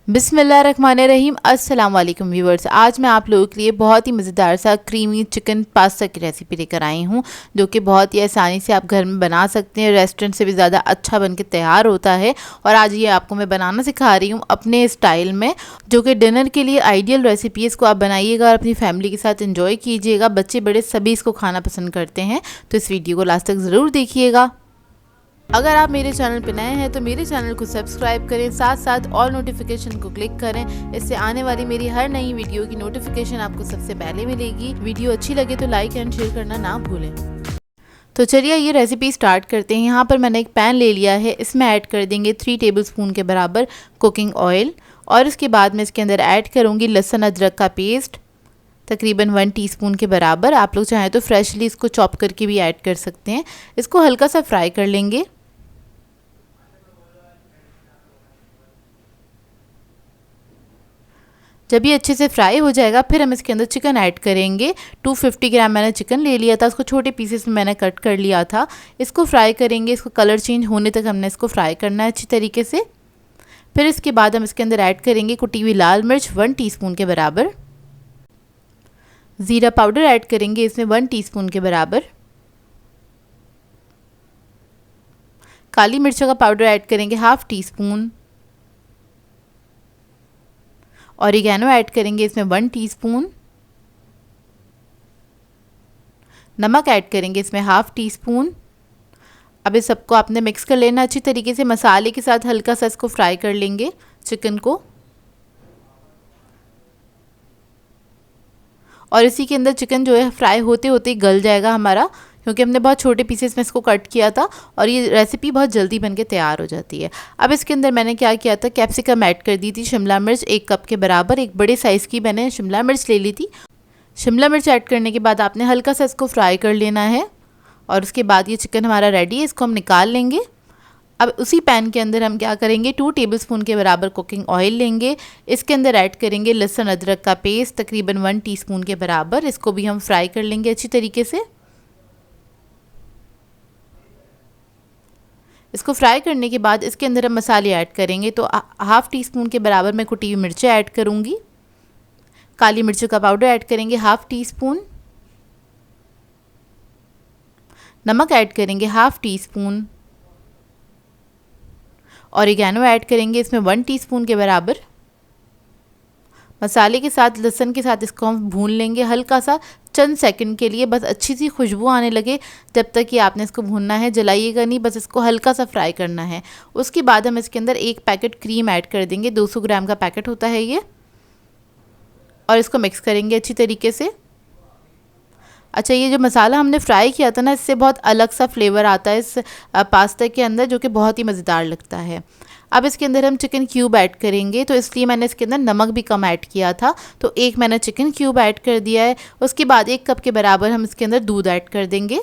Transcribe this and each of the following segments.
बिस्मिल्लाहिर्रहमानिर्रहीम। अस्सलाम वालेकुम व्यूवर्स। आज मैं आप लोगों के लिए बहुत ही मज़ेदार सा क्रीमी चिकन पास्ता की रेसिपी लेकर आई हूँ, जो कि बहुत ही आसानी से आप घर में बना सकते हैं। रेस्टोरेंट से भी ज़्यादा अच्छा बन के तैयार होता है। और आज ये आपको मैं बनाना सिखा रही हूँ अपने स्टाइल में, जो कि डिनर के लिए आइडियल रेसिपी है। इसको आप बनाइएगा और अपनी फैमिली के साथ इंजॉय कीजिएगा। बच्चे बड़े सभी इसको खाना पसंद करते हैं, तो इस वीडियो को लास्ट तक ज़रूर देखिएगा। अगर आप मेरे चैनल पर नए हैं तो मेरे चैनल को सब्सक्राइब करें, साथ साथ ऑल नोटिफिकेशन को क्लिक करें। इससे आने वाली मेरी हर नई वीडियो की नोटिफिकेशन आपको सबसे पहले मिलेगी। वीडियो अच्छी लगे तो लाइक एंड शेयर करना ना भूलें। तो चलिए ये रेसिपी स्टार्ट करते हैं। यहाँ पर मैंने एक पैन ले लिया है, इसमें ऐड कर देंगे 3 टेबलस्पून के बराबर कुकिंग ऑयल। और इसके बाद मैं इसके अंदर ऐड करूँगी लहसुन अदरक का पेस्ट, तकरीबन 1 टीस्पून के बराबर। आप लोग चाहें तो फ्रेशली इसको चॉप करके भी ऐड कर सकते हैं। इसको हल्का सा फ्राई कर लेंगे। जब ये अच्छे से फ्राई हो जाएगा फिर हम इसके अंदर चिकन ऐड करेंगे। 250 ग्राम मैंने चिकन ले लिया था, उसको छोटे पीसेस में मैंने कट कर लिया था। इसको फ्राई करेंगे, इसको कलर चेंज होने तक हमने इसको फ्राई करना है अच्छी तरीके से। फिर इसके बाद हम इसके अंदर ऐड करेंगे कुटी हुई लाल मिर्च 1 टीस्पून के बराबर। ज़ीरा पाउडर ऐड करेंगे इसमें 1 टीस्पून के बराबर। काली मिर्चों का पाउडर ऐड करेंगे 1/2 टीस्पून। ऑरिगेनो ऐड करेंगे इसमें 1 टीस्पून। नमक ऐड करेंगे इसमें 1/2 टीस्पून। अब इस सबको आपने मिक्स कर लेना अच्छी तरीके से। मसाले के साथ हल्का सा इसको फ्राई कर लेंगे चिकन को। और इसी के अंदर चिकन जो है फ्राई होते होते गल जाएगा हमारा, क्योंकि हमने बहुत छोटे पीसेस में इसको कट किया था। और ये रेसिपी बहुत जल्दी बनके तैयार हो जाती है। अब इसके अंदर मैंने क्या किया था, कैप्सिकम ऐड कर दी थी, शिमला मिर्च 1 कप के बराबर। एक बड़े साइज़ की मैंने शिमला मिर्च ले ली थी। शिमला मिर्च ऐड करने के बाद आपने हल्का सा इसको फ्राई कर लेना है। और उसके बाद ये चिकन हमारा रेडी है, इसको हम निकाल लेंगे। अब उसी पैन के अंदर हम क्या करेंगे, 2 टेबलस्पून के बराबर कुकिंग ऑयल लेंगे। इसके अंदर ऐड करेंगे लहसुन अदरक का पेस्ट तकरीबन 1 टीस्पून के बराबर। इसको भी हम फ्राई कर लेंगे अच्छी तरीके से। इसको फ्राई करने के बाद इसके अंदर हम मसाले ऐड करेंगे। तो 1/2 टीस्पून के बराबर मैं कुटी हुई मिर्चें ऐड करूँगी। काली मिर्चों का पाउडर ऐड करेंगे 1/2 टीस्पून। नमक ऐड करेंगे 1/2 टीस्पून। ऑरिगेनो ऐड करेंगे इसमें 1 टीस्पून के बराबर। मसाले के साथ लहसुन के साथ इसको हम भून लेंगे हल्का सा, चंद सेकंड के लिए, बस अच्छी सी खुशबू आने लगे जब तक कि आपने इसको भूनना है। जलाइएगा नहीं, बस इसको हल्का सा फ्राई करना है। उसके बाद हम इसके अंदर 1 पैकेट क्रीम ऐड कर देंगे, 200 ग्राम का पैकेट होता है ये। और इसको मिक्स करेंगे अच्छी तरीके से। अच्छा, ये जो मसाला हमने फ्राई किया था ना, इससे बहुत अलग सा फ्लेवर आता है इस पास्ता के अंदर, जो कि बहुत ही मज़ेदार लगता है। अब इसके अंदर हम चिकन क्यूब ऐड करेंगे, तो इसलिए मैंने इसके अंदर नमक भी कम ऐड किया था। तो 1 मैंने चिकन क्यूब ऐड कर दिया है। उसके बाद 1 कप के बराबर हम इसके अंदर दूध ऐड कर देंगे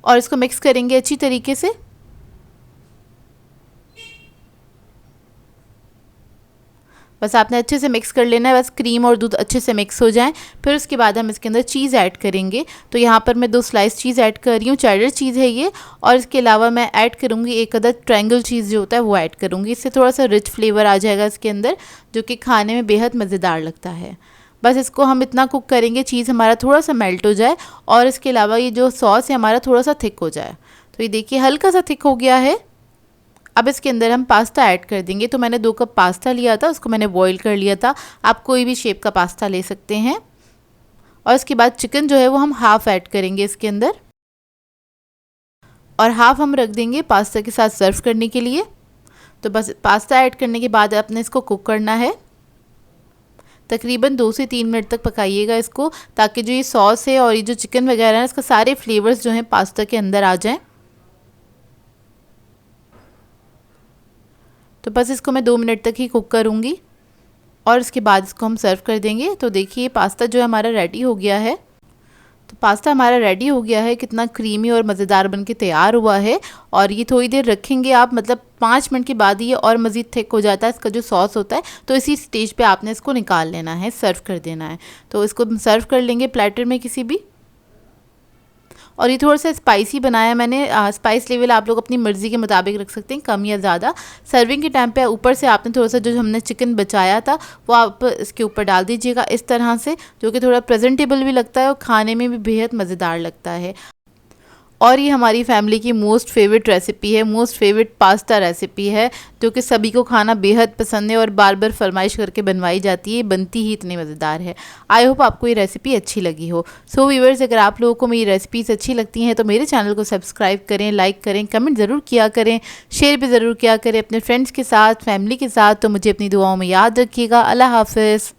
और इसको मिक्स करेंगे अच्छी तरीके से। बस आपने अच्छे से मिक्स कर लेना है, बस क्रीम और दूध अच्छे से मिक्स हो जाएं। फिर उसके बाद हम इसके अंदर चीज़ ऐड करेंगे। तो यहाँ पर मैं 2 स्लाइस चीज़ ऐड कर रही हूँ, चेडर चीज़ है ये। और इसके अलावा मैं ऐड करूँगी 1 अदद ट्रायंगल चीज़ जो होता है वो ऐड करूँगी। इससे थोड़ा सा रिच फ्लेवर आ जाएगा इसके अंदर, जो कि खाने में बेहद मज़ेदार लगता है। बस इसको हम इतना कुक करेंगे, चीज़ हमारा थोड़ा सा मेल्ट हो जाए और इसके अलावा ये जो सॉस है हमारा थोड़ा सा थिक हो जाए। तो ये देखिए हल्का सा थिक हो गया है। अब इसके अंदर हम पास्ता ऐड कर देंगे। तो मैंने 2 कप पास्ता लिया था, उसको मैंने बॉईल कर लिया था। आप कोई भी शेप का पास्ता ले सकते हैं। और इसके बाद चिकन जो है वो हम हाफ़ ऐड करेंगे इसके अंदर, और हाफ़ हम रख देंगे पास्ता के साथ सर्व करने के लिए। तो बस पास्ता ऐड करने के बाद आपने इसको कुक करना है। तकरीबन 2 से 3 मिनट तक पकाइएगा इसको, ताकि जो ये सॉस है और ये जो चिकन वगैरह है इसका सारे फ्लेवर्स जो हैं पास्ता के अंदर आ जाएँ। तो बस इसको मैं 2 मिनट तक ही कुक करूँगी और इसके बाद इसको हम सर्व कर देंगे। तो देखिए पास्ता जो है हमारा रेडी हो गया है। तो पास्ता हमारा रेडी हो गया है, कितना क्रीमी और मज़ेदार बनके तैयार हुआ है। और ये थोड़ी देर रखेंगे आप, मतलब 5 मिनट के बाद ये और मज़ीद थिक हो जाता है इसका जो सॉस होता है। तो इसी स्टेज पे आपने इसको निकाल लेना है, सर्व कर देना है। तो इसको सर्व कर लेंगे प्लेटर में किसी भी। और ये थोड़ा सा स्पाइसी बनाया मैंने। स्पाइस लेवल आप लोग अपनी मर्ज़ी के मुताबिक रख सकते हैं, कम या ज़्यादा। सर्विंग के टाइम पे ऊपर से आपने थोड़ा सा जो हमने चिकन बचाया था वो आप इसके ऊपर डाल दीजिएगा इस तरह से, जो कि थोड़ा प्रेजेंटेबल भी लगता है और खाने में भी बेहद मज़ेदार लगता है। और ये हमारी फैमिली की मोस्ट फेवरेट रेसिपी है, मोस्ट फेवरेट पास्ता रेसिपी है, जो कि सभी को खाना बेहद पसंद है और बार बार फरमाइश करके बनवाई जाती है, बनती ही इतनी मज़ेदार है। आई होप आपको ये रेसिपी अच्छी लगी हो। सो व्यूअर्स, अगर आप लोगों को मेरी रेसिपीज़ अच्छी लगती हैं तो मेरे चैनल को सब्सक्राइब करें, लाइक करें, कमेंट ज़रूर किया करें, शेयर भी ज़रूर किया करें अपने फ्रेंड्स के साथ, फैमिली के साथ। तो मुझे अपनी दुआओं में याद रखिएगा। अल्लाह हाफ़िज़।